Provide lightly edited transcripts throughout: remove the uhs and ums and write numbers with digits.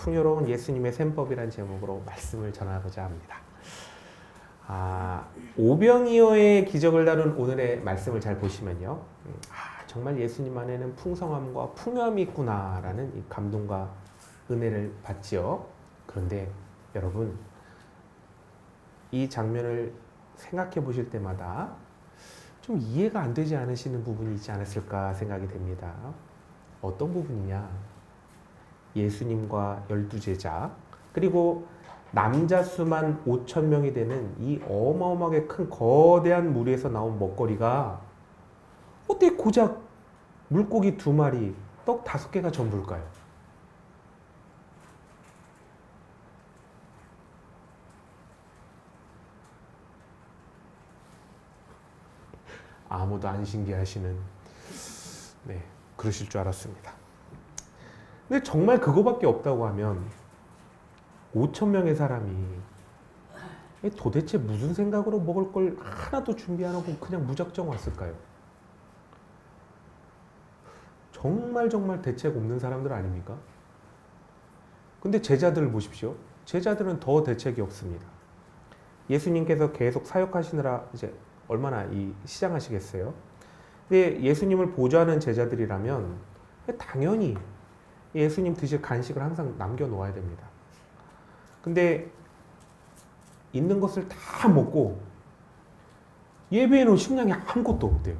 풍요로운 예수님의 셈법이란 제목으로 말씀을 전하고자 합니다. 오병이어의 기적을 다룬 오늘의 말씀을 잘 보시면요, 정말 예수님 안에는 풍성함과 풍요함이 있구나라는 이 감동과 은혜를 받지요. 그런데 여러분, 이 장면을 생각해 보실 때마다 좀 이해가 안 되지 않으시는 부분이 있지 않았을까 생각이 됩니다. 어떤 부분이냐? 예수님과 12제자 그리고 남자 수만 5천 명이 되는 이 어마어마하게 큰 거대한 무리에서 나온 먹거리가 어떻게 고작 물고기 2마리, 떡 5개가 전부일까요? 아무도 안 신기하시는, 그러실 줄 알았습니다. 근데 정말 그거밖에 없다고 하면 5천 명의 사람이 도대체 무슨 생각으로 먹을 걸 하나도 준비 안 하고 그냥 무작정 왔을까요? 정말 대책 없는 사람들 아닙니까? 근데 제자들을 보십시오. 제자들은 더 대책이 없습니다. 예수님께서 계속 사역하시느라 이제 얼마나 시장하시겠어요? 근데 예수님을 보좌하는 제자들이라면 당연히 예수님 드실 간식을 항상 남겨놓아야 됩니다. 근데 있는 것을 다 먹고 예배해 놓은 식량이 아무것도 없대요.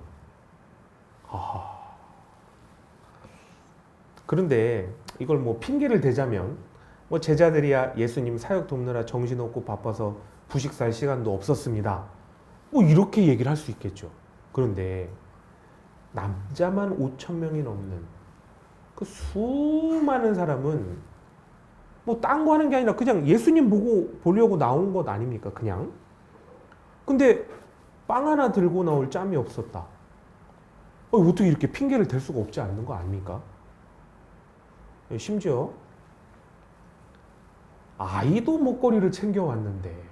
그런데 이걸 핑계를 대자면 제자들이야 예수님 사역 돕느라 정신없고 바빠서 부식 살 시간도 없었습니다. 이렇게 얘기를 할 수 있겠죠. 그런데 남자만 5천 명이 넘는 그 수많은 사람은 딴 거 하는 게 아니라 그냥 예수님 보려고 나온 것 아닙니까? 그냥. 근데 빵 하나 들고 나올 짬이 없었다. 어떻게 이렇게 핑계를 댈 수가 없지 않는 거 아닙니까? 심지어 아이도 먹거리를 챙겨왔는데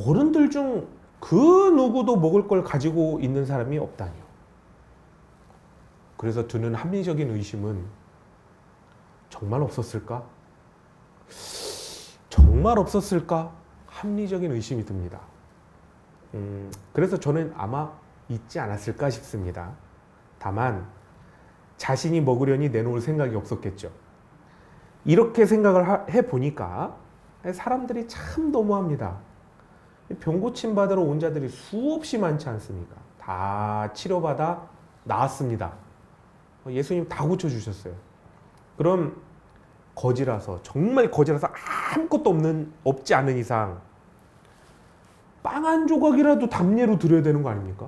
어른들 중 그 누구도 먹을 걸 가지고 있는 사람이 없다니요. 그래서 드는 합리적인 의심은 정말 없었을까? 정말 없었을까? 합리적인 의심이 듭니다. 그래서 저는 아마 있지 않았을까 싶습니다. 다만 자신이 먹으려니 내놓을 생각이 없었겠죠. 이렇게 생각을 해보니까 사람들이 참 너무합니다. 병 고침 받으러 온 자들이 수없이 많지 않습니까? 다 치료받아 나았습니다. 예수님 다 고쳐주셨어요. 그럼 정말 거지라서 아무것도 없지 않은 이상 빵 한 조각이라도 답례로 드려야 되는 거 아닙니까?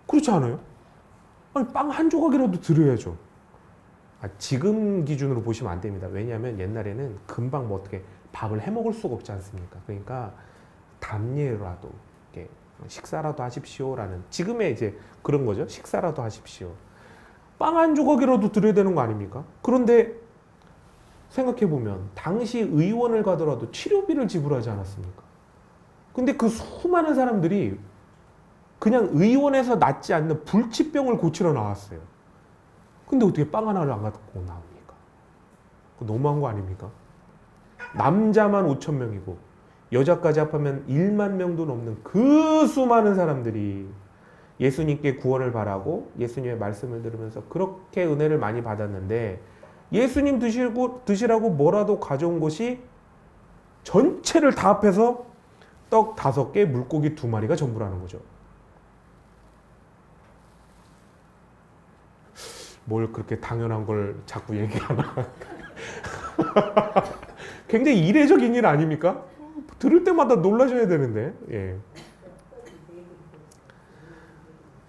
그렇지 않아요? 아니, 빵 한 조각이라도 드려야죠. 지금 기준으로 보시면 안 됩니다. 왜냐하면 옛날에는 금방 어떻게 밥을 해 먹을 수가 없지 않습니까? 그러니까 답례라도 식사라도 하십시오라는, 지금의 이제 그런 거죠. 식사라도 하십시오. 빵 한 조각이라도 드려야 되는 거 아닙니까? 그런데 생각해보면 당시 의원을 가더라도 치료비를 지불하지 않았습니까? 근데 그 수많은 사람들이 그냥 의원에서 낫지 않는 불치병을 고치러 나왔어요. 근데 어떻게 빵 하나를 안 갖고 나옵니까? 너무한 거 아닙니까? 남자만 5천 명이고 여자까지 합하면 1만 명도 넘는 그 수많은 사람들이 예수님께 구원을 바라고 예수님의 말씀을 들으면서 그렇게 은혜를 많이 받았는데, 예수님 드시라고 뭐라도 가져온 것이 전체를 다 합해서 떡 5개, 물고기 2마리가 전부라는 거죠. 뭘 그렇게 당연한 걸 자꾸 얘기하나. 굉장히 이례적인 일 아닙니까? 들을 때마다 놀라셔야 되는데. 예.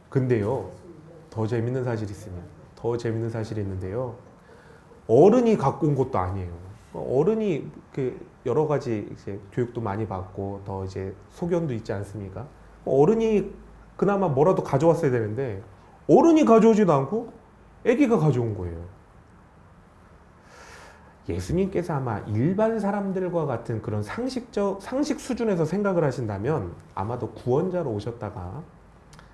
근데요, 더 재밌는 사실이 있는데요. 어른이 갖고 온 것도 아니에요. 어른이 여러 가지 이제 교육도 많이 받고 더 이제 소견도 있지 않습니까? 어른이 그나마 뭐라도 가져왔어야 되는데 어른이 가져오지도 않고 아기가 가져온 거예요. 예수님께서 아마 일반 사람들과 같은 그런 상식 수준에서 생각을 하신다면 아마도 구원자로 오셨다가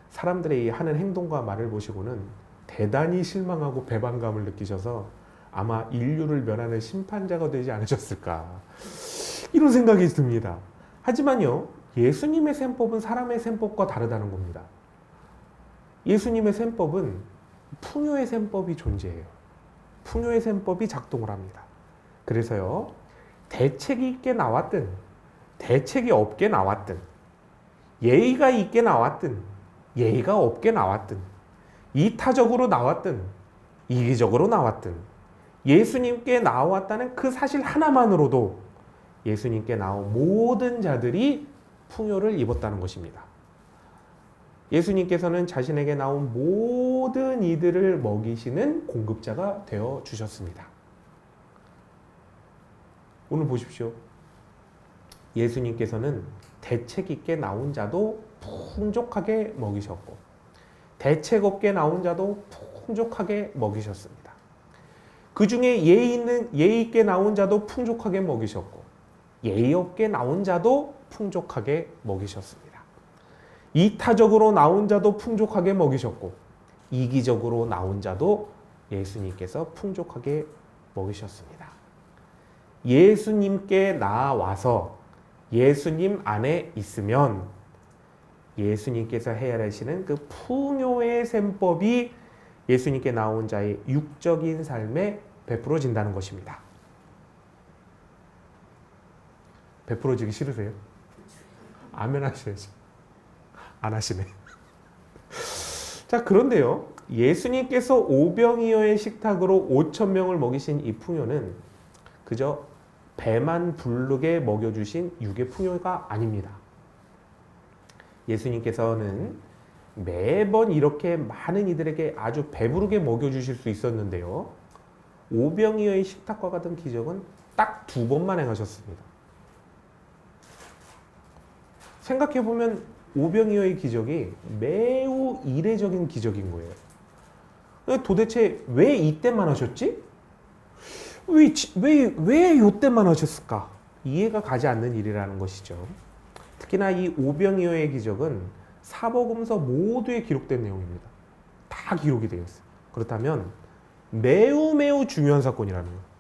사람들이 하는 행동과 말을 보시고는 대단히 실망하고 배반감을 느끼셔서 아마 인류를 멸하는 심판자가 되지 않으셨을까 이런 생각이 듭니다. 하지만요, 예수님의 셈법은 사람의 셈법과 다르다는 겁니다. 예수님의 셈법은 풍요의 셈법이 존재해요. 풍요의 셈법이 작동을 합니다. 그래서요, 대책이 있게 나왔든 대책이 없게 나왔든 예의가 있게 나왔든 예의가 없게 나왔든 이타적으로 나왔든 이기적으로 나왔든 예수님께 나왔다는 그 사실 하나만으로도 예수님께 나온 모든 자들이 풍요를 입었다는 것입니다. 예수님께서는 자신에게 나온 모든 이들을 먹이시는 공급자가 되어 주셨습니다. 오늘 보십시오. 예수님께서는 대책 있게 나온 자도 풍족하게 먹이셨고 대책 없게 나온 자도 풍족하게 먹이셨습니다. 그 중에 예의 있게 나온 자도 풍족하게 먹이셨고 예의 없게 나온 자도 풍족하게 먹이셨습니다. 이타적으로 나온 자도 풍족하게 먹이셨고 이기적으로 나온 자도 예수님께서 풍족하게 먹이셨습니다. 예수님께 나와서 예수님 안에 있으면 예수님께서 헤아리시는 그 풍요의 셈법이 예수님께 나온 자의 육적인 삶에 베풀어진다는 것입니다. 베풀어지기 싫으세요? 아멘 하셔야지. 안 하시네. 자, 그런데요, 예수님께서 오병이어의 식탁으로 5,000명을 먹이신 이 풍요는 그저 배만 부르게 먹여주신 육의 풍요가 아닙니다. 예수님께서는 매번 이렇게 많은 이들에게 아주 배부르게 먹여주실 수 있었는데요, 오병이어의 식탁과 같은 기적은 딱 2번만 행하셨습니다. 생각해보면 오병이어의 기적이 매우 이례적인 기적인 거예요. 도대체 왜 이때만 하셨지? 왜 이때만 하셨을까? 이해가 가지 않는 일이라는 것이죠. 특히나 이 오병이어의 기적은 사복음서 모두에 기록된 내용입니다. 다 기록이 되어 있어요. 그렇다면 매우 중요한 사건이라는 거예요.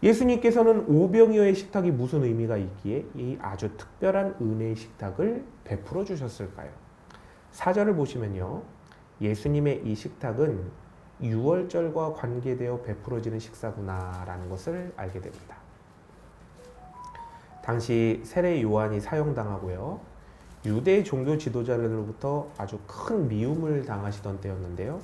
예수님께서는 오병이어의 식탁이 무슨 의미가 있기에 이 아주 특별한 은혜의 식탁을 베풀어 주셨을까요? 4절을 보시면요, 예수님의 이 식탁은 유월절과 관계되어 베풀어지는 식사구나라는 것을 알게 됩니다. 당시 세례 요한이 사형당하고요, 유대 종교 지도자들로부터 아주 큰 미움을 당하시던 때였는데요,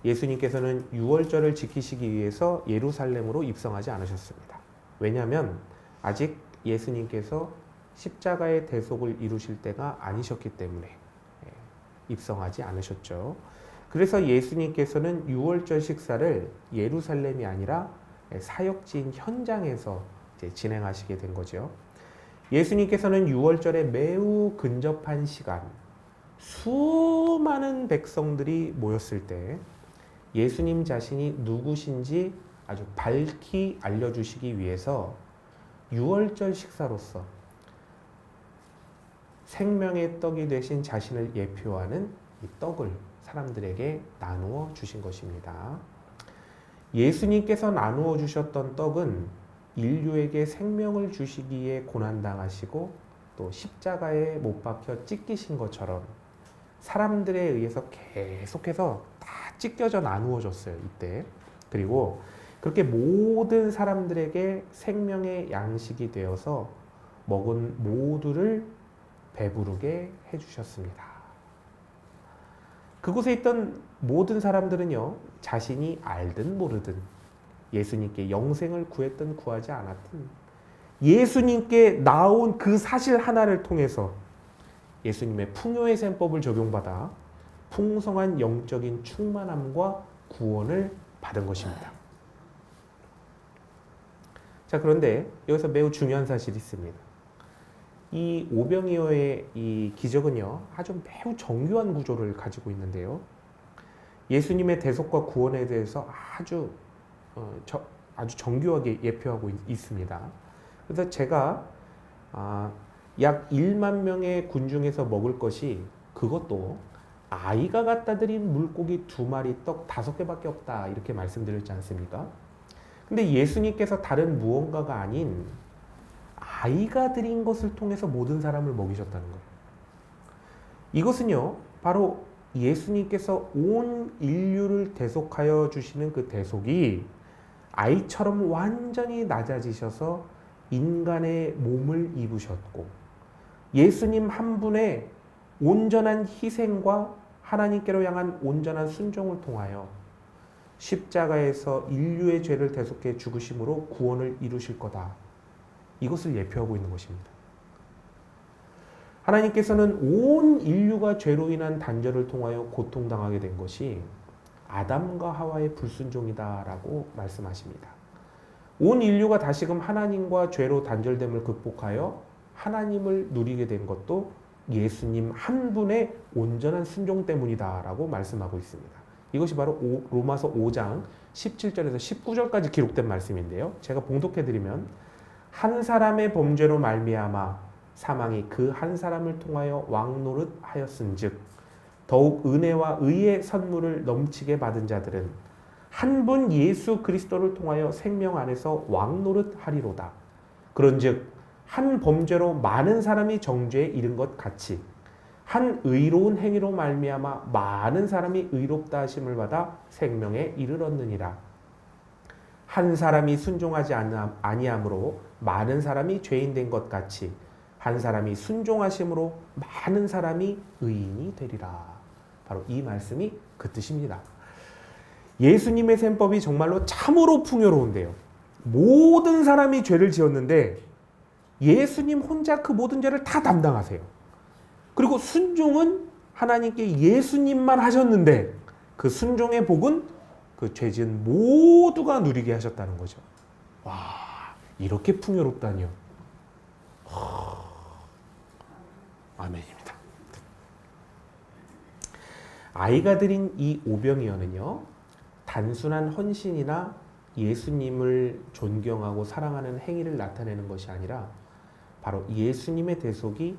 예수님께서는 유월절을 지키시기 위해서 예루살렘으로 입성하지 않으셨습니다. 왜냐하면 아직 예수님께서 십자가의 대속을 이루실 때가 아니셨기 때문에 입성하지 않으셨죠. 그래서 예수님께서는 유월절 식사를 예루살렘이 아니라 사역지인 현장에서 진행하시게 된 거죠. 예수님께서는 유월절에 매우 근접한 시간, 수많은 백성들이 모였을 때 예수님 자신이 누구신지 아주 밝히 알려주시기 위해서 유월절 식사로서 생명의 떡이 되신 자신을 예표하는 이 떡을 사람들에게 나누어 주신 것입니다. 예수님께서 나누어 주셨던 떡은 인류에게 생명을 주시기에 고난당하시고 또 십자가에 못 박혀 찢기신 것처럼 사람들에 의해서 계속해서 다 찢겨져 나누어졌어요, 이때. 그리고 그렇게 모든 사람들에게 생명의 양식이 되어서 먹은 모두를 배부르게 해주셨습니다. 그곳에 있던 모든 사람들은요, 자신이 알든 모르든 예수님께 영생을 구했든 구하지 않았든 예수님께 나온 그 사실 하나를 통해서 예수님의 풍요의 셈법을 적용받아 풍성한 영적인 충만함과 구원을 받은 것입니다. 자, 그런데 여기서 매우 중요한 사실이 있습니다. 이 오병이어의 이 기적은요, 아주 매우 정교한 구조를 가지고 있는데요, 예수님의 대속과 구원에 대해서 아주 정교하게 예표하고 있습니다. 그래서 제가 약 1만 명의 군중에서 먹을 것이 그것도 아이가 갖다 드린 물고기 2마리, 떡 5개밖에 없다 이렇게 말씀드렸지 않습니까? 근데 예수님께서 다른 무언가가 아닌 아이가 드린 것을 통해서 모든 사람을 먹이셨다는 거예요. 이것은요, 바로 예수님께서 온 인류를 대속하여 주시는 그 대속이 아이처럼 완전히 낮아지셔서 인간의 몸을 입으셨고, 예수님 한 분의 온전한 희생과 하나님께로 향한 온전한 순종을 통하여 십자가에서 인류의 죄를 대속해 죽으심으로 구원을 이루실 거다. 이것을 예표하고 있는 것입니다. 하나님께서는 온 인류가 죄로 인한 단절을 통하여 고통당하게 된 것이 아담과 하와의 불순종이다라고 말씀하십니다. 온 인류가 다시금 하나님과 죄로 단절됨을 극복하여 하나님을 누리게 된 것도 예수님 한 분의 온전한 순종 때문이다라고 말씀하고 있습니다. 이것이 바로 로마서 5장 17절에서 19절까지 기록된 말씀인데요. 제가 봉독해드리면, 한 사람의 범죄로 말미암아 사망이 그 한 사람을 통하여 왕노릇 하였은즉 더욱 은혜와 의의 선물을 넘치게 받은 자들은 한 분 예수 그리스도를 통하여 생명 안에서 왕노릇 하리로다. 그런즉 한 범죄로 많은 사람이 정죄에 이른 것 같이 한 의로운 행위로 말미암아 많은 사람이 의롭다 하심을 받아 생명에 이르렀느니라. 한 사람이 순종하지 아니함으로 많은 사람이 죄인 된 것 같이 한 사람이 순종하심으로 많은 사람이 의인이 되리라. 바로 이 말씀이 그 뜻입니다. 예수님의 셈법이 정말로 참으로 풍요로운데요. 모든 사람이 죄를 지었는데 예수님 혼자 그 모든 죄를 다 담당하세요. 그리고 순종은 하나님께 예수님만 하셨는데 그 순종의 복은 그 죄지은 모두가 누리게 하셨다는 거죠. 와, 이렇게 풍요롭다니요. 아멘입니다. 아이가 드린 이 오병이어는요, 단순한 헌신이나 예수님을 존경하고 사랑하는 행위를 나타내는 것이 아니라 바로 예수님의 대속이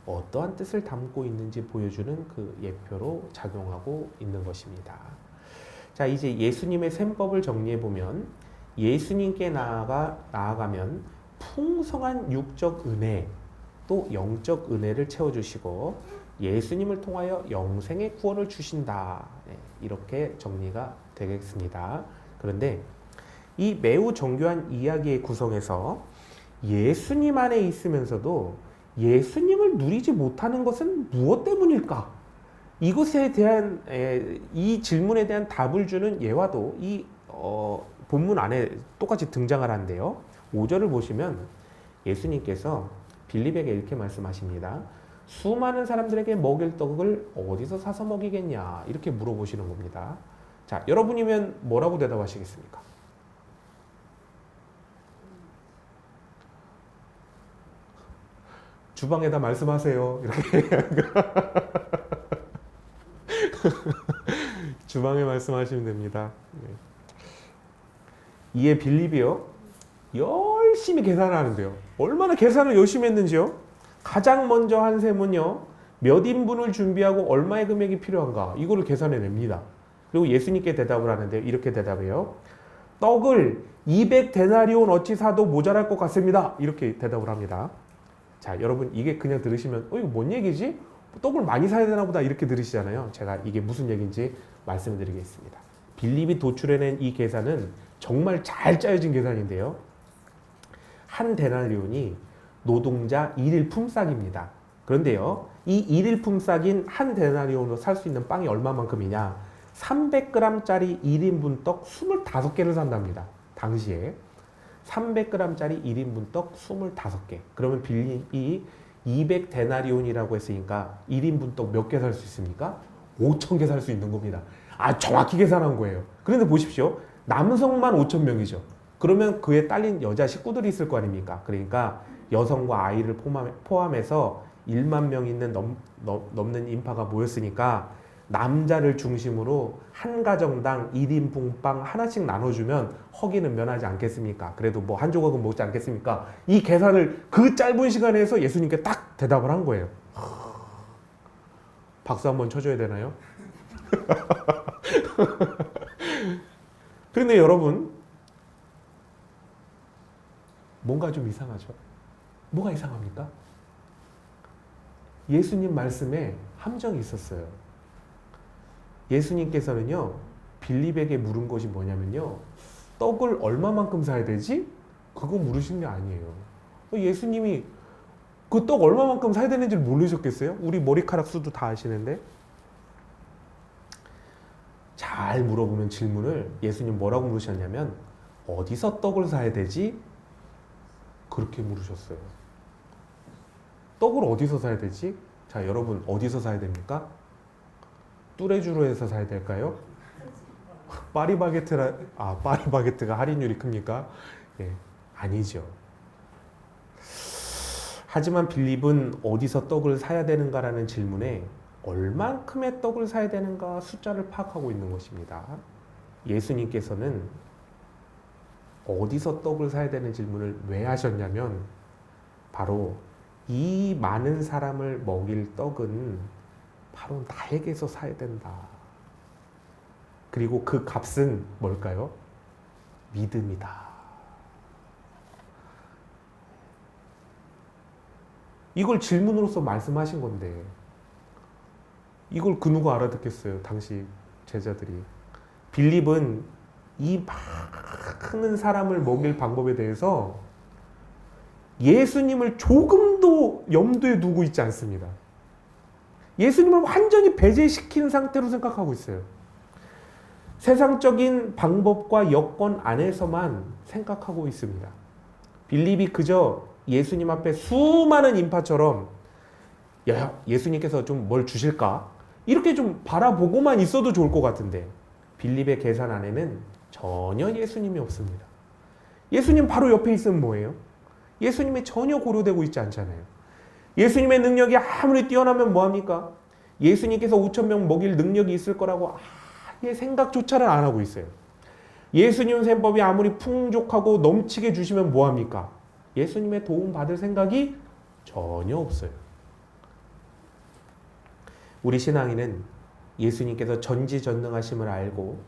어떠한 뜻을 담고 있는지 보여주는 그 예표로 작용하고 있는 것입니다. 자, 이제 예수님의 셈법을 정리해 보면, 예수님께 나아가면 풍성한 육적 은혜 또 영적 은혜를 채워주시고 예수님을 통하여 영생의 구원을 주신다. 네, 이렇게 정리가 되겠습니다. 그런데 이 매우 정교한 이야기의 구성에서 예수님 안에 있으면서도 예수님을 누리지 못하는 것은 무엇 때문일까? 이것에 대한 이 질문에 대한 답을 주는 예화도 이 본문 안에 똑같이 등장을 하는데요. 5절을 보시면 예수님께서 빌립에게 이렇게 말씀하십니다. 수많은 사람들에게 먹일 떡을 어디서 사서 먹이겠냐? 이렇게 물어보시는 겁니다. 자, 여러분이면 뭐라고 대답하시겠습니까? 주방에다 말씀하세요. 이렇게. 주방에 말씀하시면 됩니다. 이에 빌립이요, 열심히 계산을 하는데요. 얼마나 계산을 열심히 했는지요? 가장 먼저 한 셈은요, 몇 인분을 준비하고 얼마의 금액이 필요한가? 이거를 계산해 냅니다. 그리고 예수님께 대답을 하는데 이렇게 대답해요. 떡을 200데나리온 어치 사도 모자랄 것 같습니다. 이렇게 대답을 합니다. 자, 여러분, 이게 그냥 들으시면 이거 뭔 얘기지? 떡을 많이 사야 되나 보다 이렇게 들으시잖아요. 제가 이게 무슨 얘기인지 말씀을 드리겠습니다. 빌립이 도출해낸 이 계산은 정말 잘 짜여진 계산인데요. 한 데나리온이 노동자 1일 품삯입니다. 그런데요, 이 1일 품삯인 한 데나리온으로 살 수 있는 빵이 얼마만큼이냐? 300g짜리 1인분 떡 25개를 산답니다. 당시에 300g짜리 1인분 떡 25개. 그러면 빌립이 200데나리온이라고 했으니까 1인분 떡 몇 개 살 수 있습니까? 5,000개 살 수 있는 겁니다. 아, 정확히 계산한 거예요. 그런데 보십시오. 남성만 5,000명이죠. 그러면 그에 딸린 여자 식구들이 있을 거 아닙니까? 그러니까 여성과 아이를 포함해서 1만 명 넘는 인파가 모였으니까 남자를 중심으로 한 가정당 1인분 빵 하나씩 나눠주면 허기는 면하지 않겠습니까? 그래도 뭐 한 조각은 먹지 않겠습니까? 이 계산을 그 짧은 시간에 해서 예수님께 딱 대답을 한 거예요. 박수 한번 쳐줘야 되나요? 그런데 여러분, 뭔가 좀 이상하죠? 뭐가 이상합니까? 예수님 말씀에 함정이 있었어요. 예수님께서는요, 빌립에게 물은 것이 뭐냐면요, 떡을 얼마만큼 사야 되지? 그거 물으신 게 아니에요. 예수님이 그 떡 얼마만큼 사야 되는지 모르셨겠어요? 우리 머리카락 수도 다 아시는데. 잘 물어보면 질문을 예수님 뭐라고 물으셨냐면, 어디서 떡을 사야 되지? 그렇게 물으셨어요. 떡을 어디서 사야 되지? 자, 여러분, 어디서 사야 됩니까? 뚜레쥬르에서 사야 될까요? 파리바게트가 할인율이 큽니까? 예, 아니죠. 하지만 빌립은 어디서 떡을 사야 되는가라는 질문에 얼만큼의 떡을 사야 되는가 숫자를 파악하고 있는 것입니다. 예수님께서는 어디서 떡을 사야 되는 질문을 왜 하셨냐면, 바로 이 많은 사람을 먹일 떡은 바로 나에게서 사야 된다. 그리고 그 값은 뭘까요? 믿음이다. 이걸 질문으로서 말씀하신 건데, 이걸 그 누가 알아듣겠어요? 당시 제자들이. 빌립은 이 많은 사람을 먹일 방법에 대해서 예수님을 조금도 염두에 두고 있지 않습니다. 예수님을 완전히 배제시킨 상태로 생각하고 있어요. 세상적인 방법과 여건 안에서만 생각하고 있습니다. 빌립이 그저 예수님 앞에 수많은 인파처럼, 야, 예수님께서 좀 뭘 주실까? 이렇게 좀 바라보고만 있어도 좋을 것 같은데, 빌립의 계산 안에는 전혀 예수님이 없습니다. 예수님 바로 옆에 있으면 뭐예요? 예수님이 전혀 고려되고 있지 않잖아요. 예수님의 능력이 아무리 뛰어나면 뭐합니까? 예수님께서 5,000명 먹일 능력이 있을 거라고 아예 생각조차를 안 하고 있어요. 예수님 셈법이 아무리 풍족하고 넘치게 주시면 뭐합니까? 예수님의 도움 받을 생각이 전혀 없어요. 우리 신앙인은 예수님께서 전지전능하심을 알고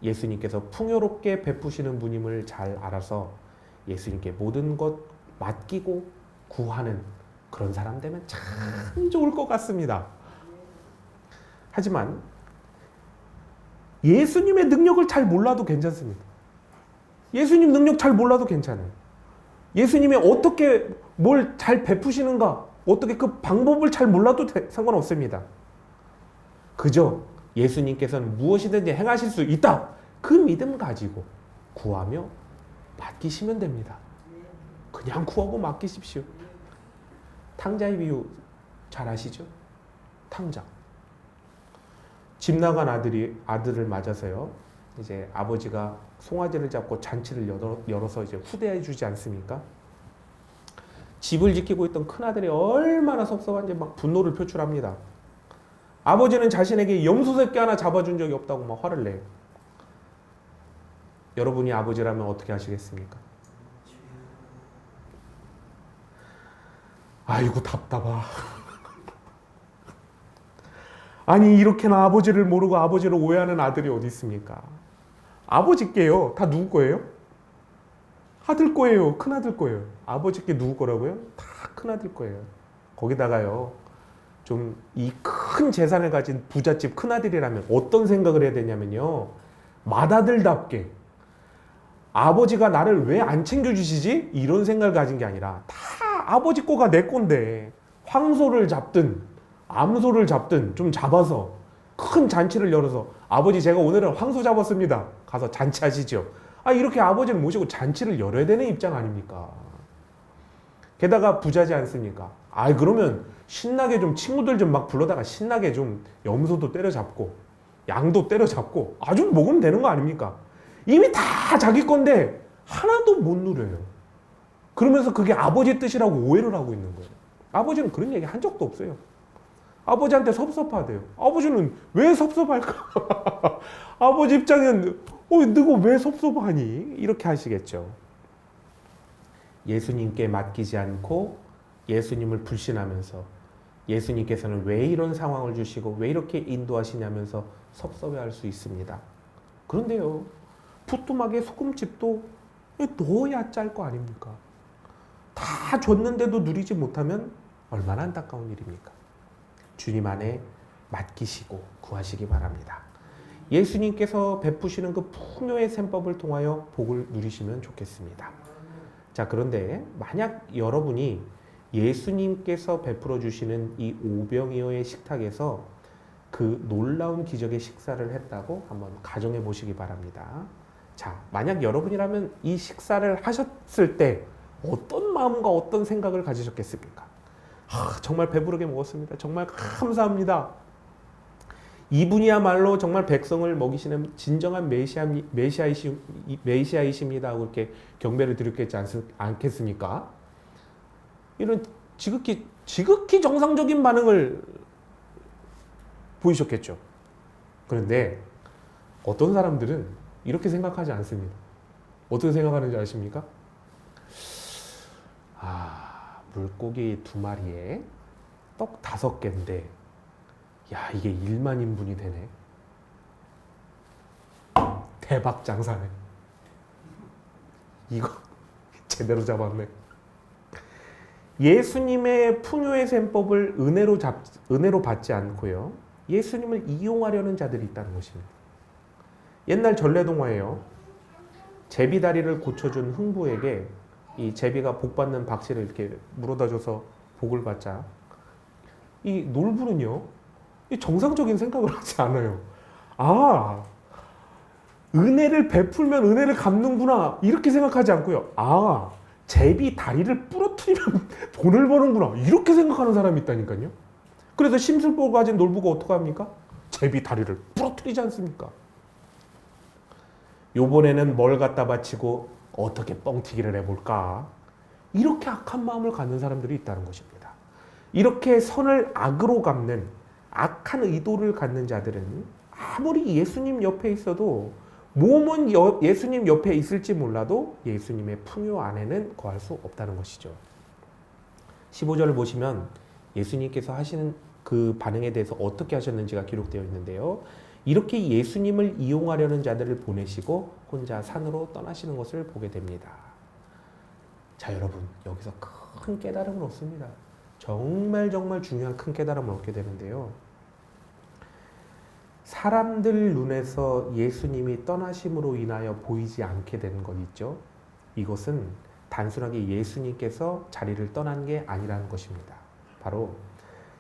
예수님께서 풍요롭게 베푸시는 분임을 잘 알아서 예수님께 모든 것 맡기고 구하는 그런 사람 되면 참 좋을 것 같습니다. 하지만 예수님의 능력을 잘 몰라도 괜찮습니다. 예수님 능력 잘 몰라도 괜찮아요. 예수님이 어떻게 뭘 잘 베푸시는가, 어떻게 그 방법을 잘 몰라도 상관없습니다. 그저 예수님께서는 무엇이든지 행하실 수 있다, 그 믿음 가지고 구하며 맡기시면 됩니다. 그냥 구하고 맡기십시오. 탕자의 비유 잘 아시죠? 탕자. 집 나간 아들을 맞아서요, 이제 아버지가 송아지를 잡고 잔치를 열어서 이제 후대해 주지 않습니까? 집을 지키고 있던 큰아들이 얼마나 섭섭한지 막 분노를 표출합니다. 아버지는 자신에게 염소 새끼 하나 잡아준 적이 없다고 막 화를 내요. 여러분이 아버지라면 어떻게 하시겠습니까? 아이고 답답하. 아니 이렇게나 아버지를 모르고 아버지를 오해하는 아들이 어디 있습니까? 아버지께요. 다 누구 거예요? 아들 거예요. 큰아들 거예요. 아버지께 누구 거라고요? 다 큰아들 거예요. 거기다가요, 좀 이 큰 재산을 가진 부잣집 큰아들이라면 어떤 생각을 해야 되냐면요, 맏아들답게 아버지가 나를 왜 안 챙겨주시지? 이런 생각을 가진 게 아니라 다 아버지 거가 내 건데 황소를 잡든 암소를 잡든 좀 잡아서 큰 잔치를 열어서, 아버지 제가 오늘은 황소 잡았습니다, 가서 잔치하시죠. 이렇게 아버지를 모시고 잔치를 열어야 되는 입장 아닙니까? 게다가 부자지 않습니까? 그러면 신나게 좀 친구들 좀 막 불러다가 신나게 좀 염소도 때려잡고 양도 때려잡고 아주 먹으면 되는 거 아닙니까? 이미 다 자기 건데 하나도 못 누려요. 그러면서 그게 아버지 뜻이라고 오해를 하고 있는 거예요. 아버지는 그런 얘기 한 적도 없어요. 아버지한테 섭섭하대요. 아버지는 왜 섭섭할까? 아버지 입장에는 너가 왜 섭섭하니? 이렇게 하시겠죠. 예수님께 맡기지 않고 예수님을 불신하면서 예수님께서는 왜 이런 상황을 주시고 왜 이렇게 인도하시냐면서 섭섭해할 수 있습니다. 그런데요, 부뚜막에 소금집도 넣어야 짤 거 아닙니까? 다 줬는데도 누리지 못하면 얼마나 안타까운 일입니까? 주님 안에 맡기시고 구하시기 바랍니다. 예수님께서 베푸시는 그 풍요의 셈법을 통하여 복을 누리시면 좋겠습니다. 자, 그런데 만약 여러분이 예수님께서 베풀어 주시는 이 오병이어의 식탁에서 그 놀라운 기적의 식사를 했다고 한번 가정해 보시기 바랍니다. 자, 만약 여러분이라면 이 식사를 하셨을 때 어떤 마음과 어떤 생각을 가지셨겠습니까? 정말 배부르게 먹었습니다. 정말 감사합니다. 이분이야말로 정말 백성을 먹이시는 진정한 메시아이십니다 하고 이렇게 경배를 드렸겠지 않겠습니까? 이런 지극히 정상적인 반응을 보이셨겠죠. 그런데 어떤 사람들은 이렇게 생각하지 않습니다. 어떻게 생각하는지 아십니까? 물고기 2마리에 떡 5개인데 야, 이게 1만 인분이 되네. 대박 장사네. 이거 제대로 잡았네. 예수님의 풍요의 셈법을 은혜로 받지 않고요, 예수님을 이용하려는 자들이 있다는 것입니다. 옛날 전래동화에요, 제비다리를 고쳐준 흥부에게 이 제비가 복받는 박씨를 이렇게 물어다줘서 복을 받자, 이 놀부는요, 이 정상적인 생각을 하지 않아요. 은혜를 베풀면 은혜를 갚는구나 이렇게 생각하지 않고요, 제비 다리를 부러뜨리면 돈을 버는구나 이렇게 생각하는 사람이 있다니까요. 그래서 심술보 가진 놀부가 어떻게 합니까? 제비 다리를 부러뜨리지 않습니까? 요번에는 뭘 갖다 바치고 어떻게 뻥튀기를 해볼까, 이렇게 악한 마음을 갖는 사람들이 있다는 것입니다. 이렇게 선을 악으로 갚는 악한 의도를 갖는 자들은 아무리 예수님 옆에 있어도, 몸은 예수님 옆에 있을지 몰라도 예수님의 풍요 안에는 거할 수 없다는 것이죠. 15절을 보시면 예수님께서 하시는 그 반응에 대해서 어떻게 하셨는지가 기록되어 있는데요, 이렇게 예수님을 이용하려는 자들을 보내시고 혼자 산으로 떠나시는 것을 보게 됩니다. 자, 여러분, 여기서 큰 깨달음을 얻습니다. 정말 중요한 큰 깨달음을 얻게 되는데요, 사람들 눈에서 예수님이 떠나심으로 인하여 보이지 않게 되는 것 있죠. 이것은 단순하게 예수님께서 자리를 떠난 게 아니라는 것입니다. 바로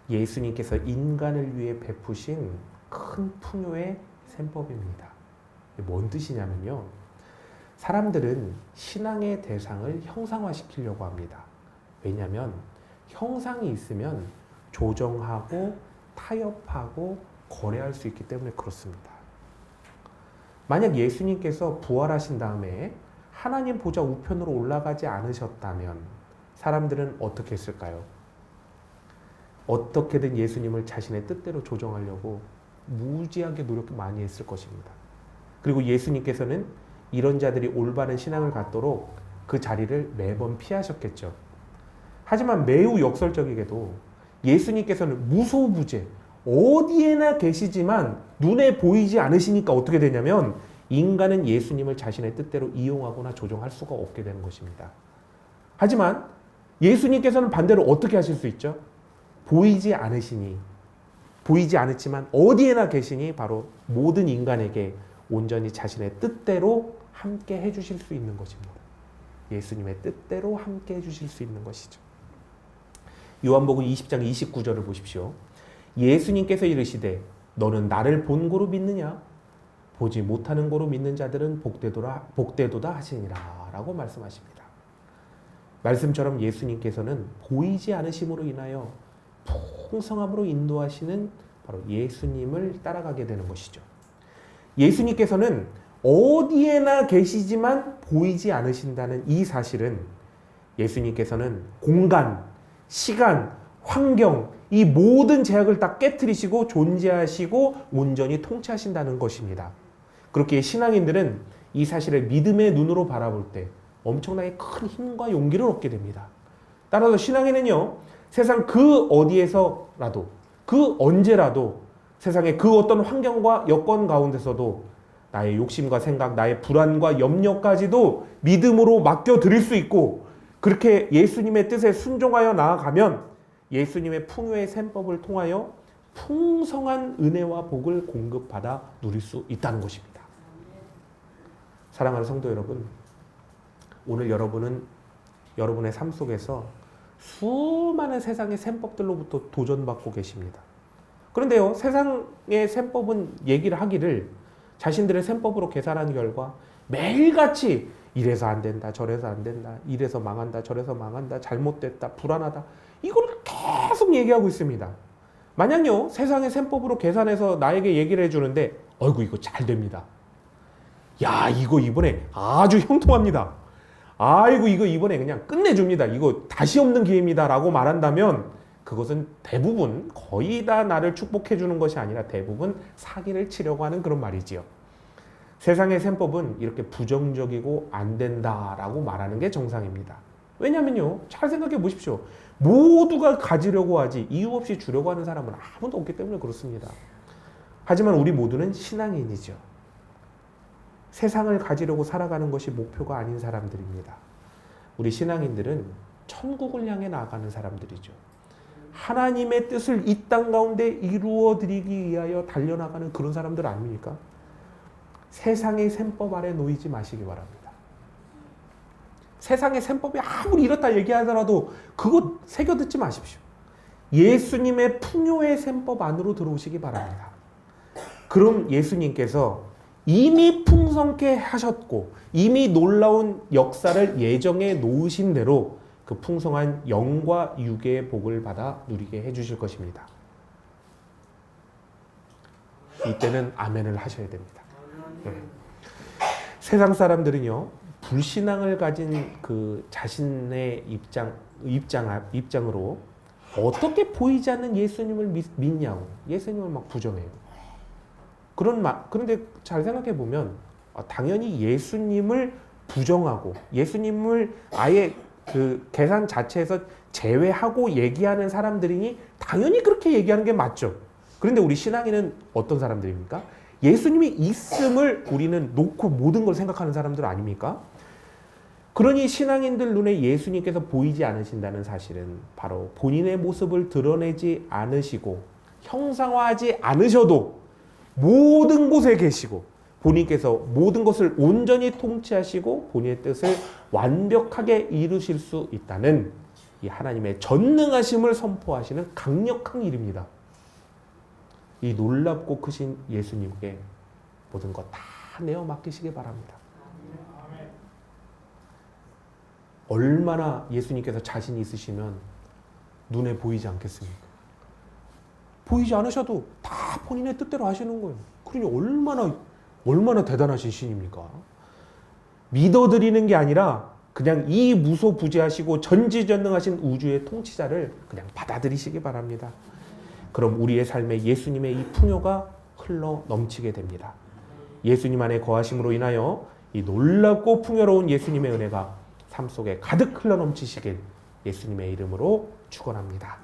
예수님께서 인간을 위해 베푸신 큰 풍요의 셈법입니다. 뭔 뜻이냐면요, 사람들은 신앙의 대상을 형상화시키려고 합니다. 왜냐하면 형상이 있으면 조정하고 타협하고 거래할 수 있기 때문에 그렇습니다. 만약 예수님께서 부활하신 다음에 하나님 보좌 우편으로 올라가지 않으셨다면 사람들은 어떻게 했을까요? 어떻게든 예수님을 자신의 뜻대로 조정하려고 무지하게 노력 많이 했을 것입니다. 그리고 예수님께서는 이런 자들이 올바른 신앙을 갖도록 그 자리를 매번 피하셨겠죠. 하지만 매우 역설적이게도 예수님께서는 무소부재, 어디에나 계시지만 눈에 보이지 않으시니까 어떻게 되냐면 인간은 예수님을 자신의 뜻대로 이용하거나 조정할 수가 없게 되는 것입니다. 하지만 예수님께서는 반대로 어떻게 하실 수 있죠? 보이지 않았지만 어디에나 계시니 바로 모든 인간에게 온전히 자신의 뜻대로 함께 해주실 수 있는 것입니다. 예수님의 뜻대로 함께 해주실 수 있는 것이죠. 요한복음 20장 29절을 보십시오. 예수님께서 이르시되 너는 나를 본 고로 믿느냐? 보지 못하는 고로 믿는 자들은 복되도다 하시니라 라고 말씀하십니다. 말씀처럼 예수님께서는 보이지 않으심으로 인하여 풍성함으로 인도하시는 바로 예수님을 따라가게 되는 것이죠. 예수님께서는 어디에나 계시지만 보이지 않으신다는 이 사실은 예수님께서는 공간, 시간, 환경, 이 모든 제약을 다 깨트리시고 존재하시고 온전히 통치하신다는 것입니다. 그렇게 신앙인들은 이 사실을 믿음의 눈으로 바라볼 때 엄청나게 큰 힘과 용기를 얻게 됩니다. 따라서 신앙인은요, 세상 그 어디에서라도, 그 언제라도, 세상의 그 어떤 환경과 여건 가운데서도 나의 욕심과 생각, 나의 불안과 염려까지도 믿음으로 맡겨드릴 수 있고, 그렇게 예수님의 뜻에 순종하여 나아가면 예수님의 풍요의 셈법을 통하여 풍성한 은혜와 복을 공급받아 누릴 수 있다는 것입니다. 사랑하는 성도 여러분, 오늘 여러분은 여러분의 삶 속에서 수많은 세상의 셈법들로부터 도전받고 계십니다. 그런데요, 세상의 셈법은 얘기를 하기를 자신들의 셈법으로 계산한 결과 매일같이 이래서 안 된다, 저래서 안 된다, 이래서 망한다, 저래서 망한다, 잘못됐다, 불안하다, 이거를 계속 얘기하고 있습니다. 만약요, 세상의 셈법으로 계산해서 나에게 얘기를 해주는데, 어이구, 이거 잘 됩니다. 야, 이거 이번에 아주 형통합니다. 아이고, 이거 이번에 그냥 끝내줍니다. 이거 다시 없는 기회입니다. 라고 말한다면, 그것은 대부분 거의 다 나를 축복해 주는 것이 아니라 대부분 사기를 치려고 하는 그런 말이지요. 세상의 셈법은 이렇게 부정적이고 안 된다라고 말하는 게 정상입니다. 왜냐면요, 잘 생각해 보십시오. 모두가 가지려고 하지 이유 없이 주려고 하는 사람은 아무도 없기 때문에 그렇습니다. 하지만 우리 모두는 신앙인이죠. 세상을 가지려고 살아가는 것이 목표가 아닌 사람들입니다. 우리 신앙인들은 천국을 향해 나아가는 사람들이죠. 하나님의 뜻을 이 땅 가운데 이루어드리기 위하여 달려나가는 그런 사람들 아닙니까? 세상의 셈법 아래 놓이지 마시기 바랍니다. 세상의 셈법이 아무리 이렇다 얘기하더라도 그것 새겨 듣지 마십시오. 예수님의 풍요의 셈법 안으로 들어오시기 바랍니다. 그럼 예수님께서 이미 풍성케 하셨고 이미 놀라운 역사를 예정해 놓으신 대로 그 풍성한 영과 육의 복을 받아 누리게 해주실 것입니다. 이때는 아멘을 하셔야 됩니다. 세상 사람들은요, 불신앙을 가진 그 자신의 입장으로 어떻게 보이지 않는 예수님을 믿냐고 예수님을 막 부정해요. 그런데 잘 생각해 보면 당연히 예수님을 부정하고 예수님을 아예 그 계산 자체에서 제외하고 얘기하는 사람들이니 당연히 그렇게 얘기하는 게 맞죠. 그런데 우리 신앙인은 어떤 사람들입니까? 예수님이 있음을 우리는 놓고 모든 걸 생각하는 사람들 아닙니까? 그러니 신앙인들 눈에 예수님께서 보이지 않으신다는 사실은 바로 본인의 모습을 드러내지 않으시고 형상화하지 않으셔도 모든 곳에 계시고 본인께서 모든 것을 온전히 통치하시고 본인의 뜻을 완벽하게 이루실 수 있다는 이 하나님의 전능하심을 선포하시는 강력한 일입니다. 이 놀랍고 크신 예수님께 모든 것 다 내어 맡기시기 바랍니다. 얼마나 예수님께서 자신이 있으시면 눈에 보이지 않겠습니까? 보이지 않으셔도 다 본인의 뜻대로 하시는 거예요. 그러니 얼마나 대단하신 신입니까? 믿어드리는 게 아니라 그냥 이 무소부재하시고 전지전능하신 우주의 통치자를 그냥 받아들이시기 바랍니다. 그럼 우리의 삶에 예수님의 이 풍요가 흘러 넘치게 됩니다. 예수님 안에 거하심으로 인하여 이 놀랍고 풍요로운 예수님의 은혜가 삶 속에 가득 흘러 넘치시길 예수님의 이름으로 축원합니다.